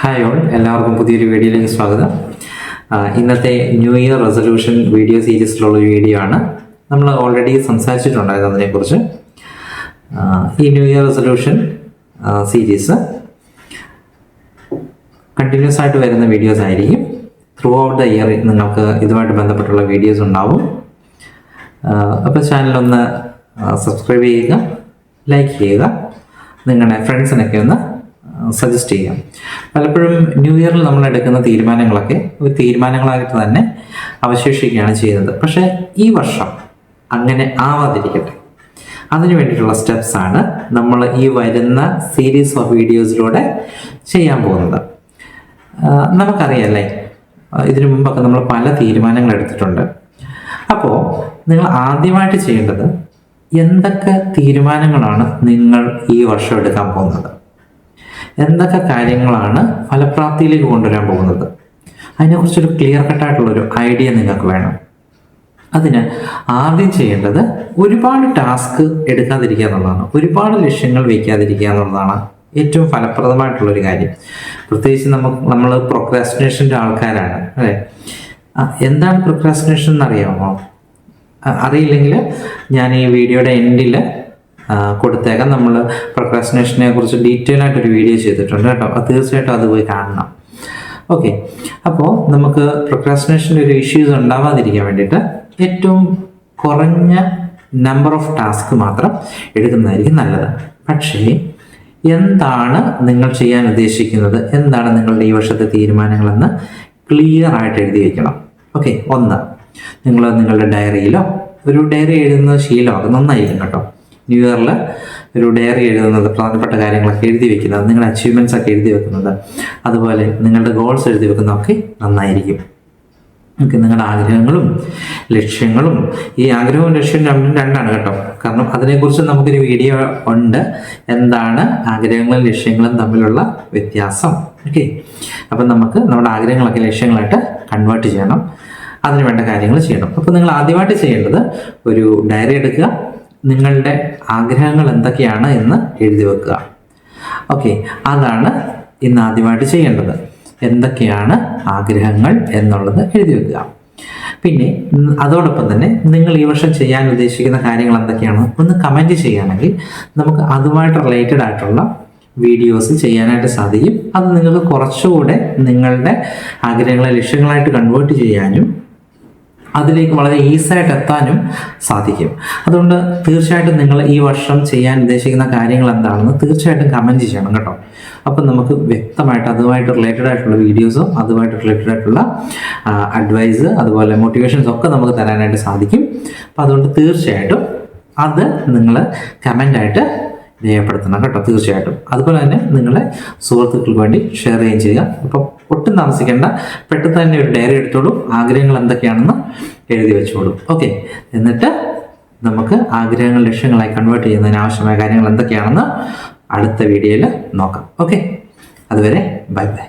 Hi all, എല്ലാവർക്കും പുതിയൊരു വീഡിയോയിലേക്ക് സ്വാഗതം. ഇന്നത്തെ ന്യൂ ഇയർ റെസൊല്യൂഷൻ വീഡിയോ സീരീസിലുള്ള ഒരു വീഡിയോ ആണ്. നമ്മൾ ഓൾറെഡി സംസാരിച്ചിട്ടുണ്ടായിരുന്നു അതിനെക്കുറിച്ച്. ഈ new year resolution series continuous ആയിട്ട് വരുന്ന വീഡിയോസ് ആയിരിക്കും. ത്രൂ ഔട്ട് ദ ഇയർ നിങ്ങൾക്ക് ഇതുമായിട്ട് ബന്ധപ്പെട്ടുള്ള വീഡിയോസ് ഉണ്ടാവും. അപ്പോൾ ചാനലൊന്ന് സബ്സ്ക്രൈബ് ചെയ്യുക, ലൈക്ക് ചെയ്യുക, നിങ്ങളുടെ ഫ്രണ്ട്സിനൊക്കെ ഒന്ന് സജസ്റ്റ് ചെയ്യാം. പലപ്പോഴും ന്യൂ ഇയറിൽ നമ്മൾ എടുക്കുന്ന തീരുമാനങ്ങളൊക്കെ ഒരു തീരുമാനങ്ങളായിട്ട് തന്നെ അവശേഷിക്കുകയാണ് ചെയ്യുന്നത്. പക്ഷേ ഈ വർഷം അങ്ങനെ ആവാതിരിക്കട്ടെ, അതിനു വേണ്ടിയിട്ടുള്ള സ്റ്റെപ്സാണ് നമ്മൾ ഈ വരുന്ന സീരീസ് ഓഫ് വീഡിയോസിലൂടെ ചെയ്യാൻ പോകുന്നത്. നമുക്കറിയാമല്ലേ, ഇതിനു മുമ്പൊക്കെ നമ്മൾ പല തീരുമാനങ്ങൾ എടുത്തിട്ടുണ്ട്. അപ്പോൾ നിങ്ങൾ ആദ്യമായിട്ട് ചെയ്യേണ്ടത് എന്തൊക്കെ തീരുമാനങ്ങളാണ് നിങ്ങൾ ഈ വർഷം എടുക്കാൻ പോകുന്നത്, എന്തൊക്കെ കാര്യങ്ങളാണ് ഫലപ്രാപ്തിയിലേക്ക് കൊണ്ടുവരാൻ പോകുന്നത്, അതിനെക്കുറിച്ചൊരു ക്ലിയർ കട്ടായിട്ടുള്ളൊരു ഐഡിയ നിങ്ങൾക്ക് വേണം. അതിന് ആദ്യം ചെയ്യേണ്ടത് ഒരുപാട് ടാസ്ക് എടുക്കാതിരിക്കുക എന്നുള്ളതാണ്, ഒരുപാട് ലക്ഷ്യങ്ങൾ വയ്ക്കാതിരിക്കുക എന്നുള്ളതാണ് ഏറ്റവും ഫലപ്രദമായിട്ടുള്ളൊരു കാര്യം. പ്രത്യേകിച്ച് നമ്മൾ പ്രൊക്രാസ്റ്റിനേഷൻ്റെ ആൾക്കാരാണ് അല്ലേ. എന്താണ് പ്രൊക്രാസ്റ്റിനേഷൻ എന്നറിയാമോ? അറിയില്ലെങ്കിൽ ഞാൻ ഈ വീഡിയോയുടെ എൻഡിൽ കൊടുത്തേക്കാം. നമ്മൾ പ്രൊക്രാസ്റ്റിനേഷനെ കുറിച്ച് ഡീറ്റെയിൽ ആയിട്ടൊരു വീഡിയോ ചെയ്തിട്ടുണ്ട് കേട്ടോ, തീർച്ചയായിട്ടും അത് പോയി കാണണം. ഓക്കെ, അപ്പോൾ നമുക്ക് പ്രൊക്രാസ്റ്റിനേഷൻ്റെ ഒരു ഇഷ്യൂസ് ഉണ്ടാവാതിരിക്കാൻ വേണ്ടിയിട്ട് ഏറ്റവും കുറഞ്ഞ നമ്പർ ഓഫ് ടാസ്ക് മാത്രം എടുക്കുന്നതായിരിക്കും നല്ലത്. പക്ഷേ എന്താണ് നിങ്ങൾ ചെയ്യാൻ ഉദ്ദേശിക്കുന്നത്, എന്താണ് നിങ്ങളുടെ ഈ വർഷത്തെ തീരുമാനങ്ങളെന്ന് ക്ലിയർ ആയിട്ട് എഴുതി വയ്ക്കണം. ഓക്കെ, ഒന്ന്, നിങ്ങൾ നിങ്ങളുടെ ഡയറിയിലോ ഒരു ഡയറി എഴുതുന്ന ശീലമൊക്കെ നന്നായിരിക്കും കേട്ടോ. ന്യൂ ഇയറിൽ ഒരു ഡയറി എഴുതുന്നത്, പ്രധാനപ്പെട്ട കാര്യങ്ങളൊക്കെ എഴുതി വെക്കുന്നത്, നിങ്ങളുടെ അച്ചീവ്മെൻറ്റ്സ് ഒക്കെ എഴുതി വെക്കുന്നത്, അതുപോലെ നിങ്ങളുടെ ഗോൾസ് എഴുതി വെക്കുന്നതൊക്കെ നന്നായിരിക്കും. ഓക്കെ, നിങ്ങളുടെ ആഗ്രഹങ്ങളും ലക്ഷ്യങ്ങളും, ഈ ആഗ്രഹവും ലക്ഷ്യവും രണ്ടാണ് കേട്ടോ. കാരണം അതിനെക്കുറിച്ച് നമുക്കൊരു വീഡിയോ ഉണ്ട്, എന്താണ് ആഗ്രഹങ്ങളും ലക്ഷ്യങ്ങളും തമ്മിലുള്ള വ്യത്യാസം. ഓക്കെ, അപ്പം നമുക്ക് നമ്മുടെ ആഗ്രഹങ്ങളൊക്കെ ലക്ഷ്യങ്ങളായിട്ട് കൺവേർട്ട് ചെയ്യണം, അതിന് വേണ്ട കാര്യങ്ങൾ ചെയ്യണം. അപ്പോൾ നിങ്ങൾ ആദ്യമായിട്ട് ചെയ്യേണ്ടത് ഒരു ഡയറി എടുക്കുക, നിങ്ങളുടെ ആഗ്രഹങ്ങൾ എന്തൊക്കെയാണ് എന്ന് എഴുതി വെക്കുക. ഓക്കെ, അതാണ് ഇന്ന് ആദ്യമായിട്ട് ചെയ്യേണ്ടത്. എന്തൊക്കെയാണ് ആഗ്രഹങ്ങൾ എന്നുള്ളത് എഴുതി വെക്കുക. പിന്നെ അതോടൊപ്പം തന്നെ നിങ്ങൾ ഈ വർഷം ചെയ്യാൻ ഉദ്ദേശിക്കുന്ന കാര്യങ്ങൾ എന്തൊക്കെയാണ് ഒന്ന് കമൻറ്റ് ചെയ്യുകയാണെങ്കിൽ നമുക്ക് അതുമായിട്ട് റിലേറ്റഡ് ആയിട്ടുള്ള വീഡിയോസ് ചെയ്യാനായിട്ട് സാധിക്കും. അത് നിങ്ങൾക്ക് കുറച്ചുകൂടെ നിങ്ങളുടെ ആഗ്രഹങ്ങളെ ലക്ഷ്യങ്ങളായിട്ട് കൺവേർട്ട് ചെയ്യാനും അതിലേക്ക് വളരെ ഈസിയായിട്ട് എത്താനും സാധിക്കും. അതുകൊണ്ട് തീർച്ചയായിട്ടും നിങ്ങൾ ഈ വർഷം ചെയ്യാൻ ഉദ്ദേശിക്കുന്ന കാര്യങ്ങൾ എന്താണെന്ന് തീർച്ചയായിട്ടും കമൻറ്റ് ചെയ്യണം കേട്ടോ. അപ്പം നമുക്ക് വ്യക്തമായിട്ട് അതുമായിട്ട് റിലേറ്റഡ് ആയിട്ടുള്ള വീഡിയോസും അതുമായിട്ട് റിലേറ്റഡ് ആയിട്ടുള്ള അഡ്വൈസ്, അതുപോലെ മോട്ടിവേഷൻസ് ഒക്കെ നമുക്ക് തരാനായിട്ട് സാധിക്കും. അപ്പം അതുകൊണ്ട് തീർച്ചയായിട്ടും അത് നിങ്ങൾ കമൻ്റായിട്ട് രേഖപ്പെടുത്തണം കേട്ടോ, തീർച്ചയായിട്ടും. അതുപോലെ തന്നെ നിങ്ങളെ സുഹൃത്തുക്കൾക്ക് വേണ്ടി ഷെയർ ചെയ്യുകയും ചെയ്യുക. അപ്പം ഒട്ടും താമസിക്കേണ്ട, പെട്ടെന്ന് തന്നെ ഒരു ഡയറി എടുത്തോളൂ, ആഗ്രഹങ്ങൾ എന്തൊക്കെയാണെന്ന് എഴുതി വെച്ചോളൂ. ഓക്കെ, എന്നിട്ട് നമുക്ക് ആഗ്രഹങ്ങൾ ലക്ഷ്യങ്ങളായി കൺവേർട്ട് ചെയ്യുന്നതിന് ആവശ്യമായ കാര്യങ്ങൾ എന്തൊക്കെയാണെന്ന് അടുത്ത വീഡിയോയിൽ നോക്കാം. ഓക്കെ, അതുവരെ ബൈ ബൈ.